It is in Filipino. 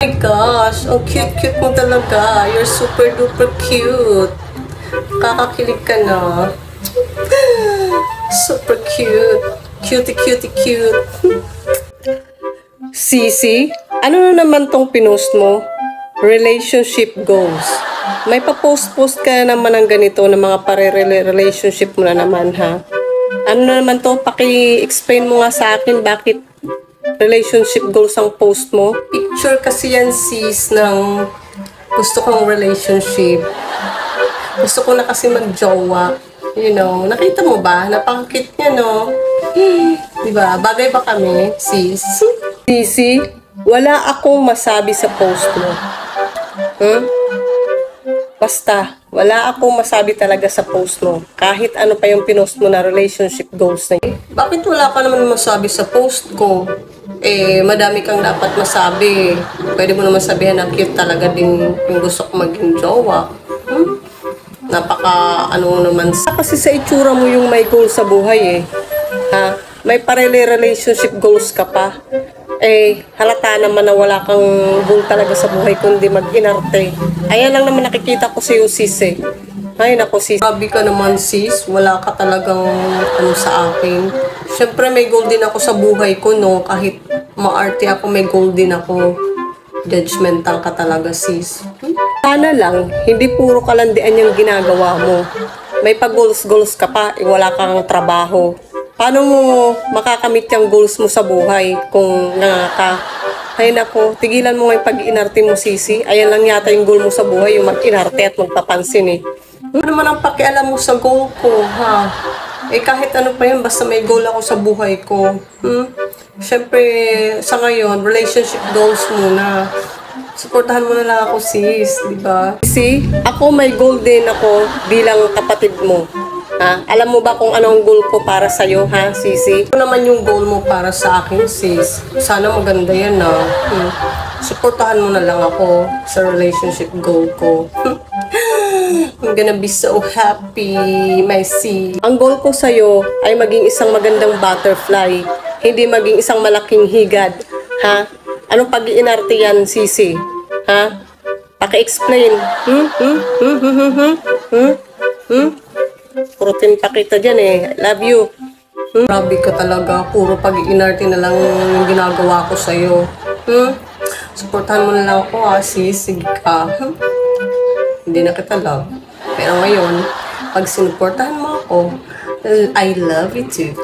my gosh, ang cute-cute mo talaga. You're super duper cute. Kakakilig ka na. Super cute. Cutie, cutie, cute. Sisi, ano na naman tong pinost mo? Relationship goals. May pa-post-post ka na naman ng ganito ng mga pare-relationship mo na naman, ha? Ano na naman to? Paki-explain mo nga sa akin bakit relationship goals ang post mo. Picture kasi yan, sis, ng gusto kong relationship. Gusto ko na kasi mag-jowa. You know, nakita mo ba? Napakakit niya, no? Diba? Bagay ba kami, sis? Sisi, wala akong masabi sa post mo. Basta, wala akong masabi talaga sa post mo. Kahit ano pa yung pinost mo na relationship goals na yun. Bakit wala ka naman masabi sa post ko? Eh, madami kang dapat masabi. Pwede mo naman sabihin na cute talaga din yung gusto ko maging jowa. Napaka, ano naman. Kasi sa itsura mo yung may goal sa buhay eh. Ha? May relationship goals ka pa. Eh, halata naman na wala kang goal talaga sa buhay kundi mag-inarte. Ayan lang naman nakikita ko sa iyo, sis eh. Ay, nako sis. Sabi ka naman, sis. Wala ka talagang ano sa akin. Siyempre, may goal din ako sa buhay ko, no? Kahit maarte ako, may goal din ako. Judgmental ka talaga, sis. Sana lang, hindi puro kalandian yung ginagawa mo. May pag-goals-goals ka pa, eh, wala kang trabaho. Paano mo makakamit yung goals mo sa buhay kung nga ka? Ay nako, tigilan mo nga yung pag-inarte mo, sisi. Ayan lang yata yung goal mo sa buhay, yung mag-inarte at magpapansin eh. Ano naman ang pakialam mo sa goal ko, ha? Eh kahit ano pa yun, basta may goal ako sa buhay ko. Siyempre, sa ngayon, relationship goals muna. Suportahan mo na lang ako, sis, di ba? Sisi, ako may goal din ako bilang kapatid mo. Ha? Alam mo ba kung anong goal ko para sa'yo, ha, sisi? Ano naman yung goal mo para sa akin, sis? Sana maganda yan, ha? Suportahan mo na lang ako sa relationship goal ko. I'm gonna be so happy, my sis. Ang goal ko sa'yo ay maging isang magandang butterfly, hindi maging isang malaking higad, ha? Anong pag-iinarte yan, sisi? Ha? Paki-explain. Protein pa kita dyan eh. Love you. Grabe ka talaga. Puro pag-iinarte na lang yung ginagawa ko sa'yo. Suportahan mo na lang ako, ha, sis. Sige ka. Hindi na kita love. Pero ngayon, pag sinuportahan mo ako, I love you too.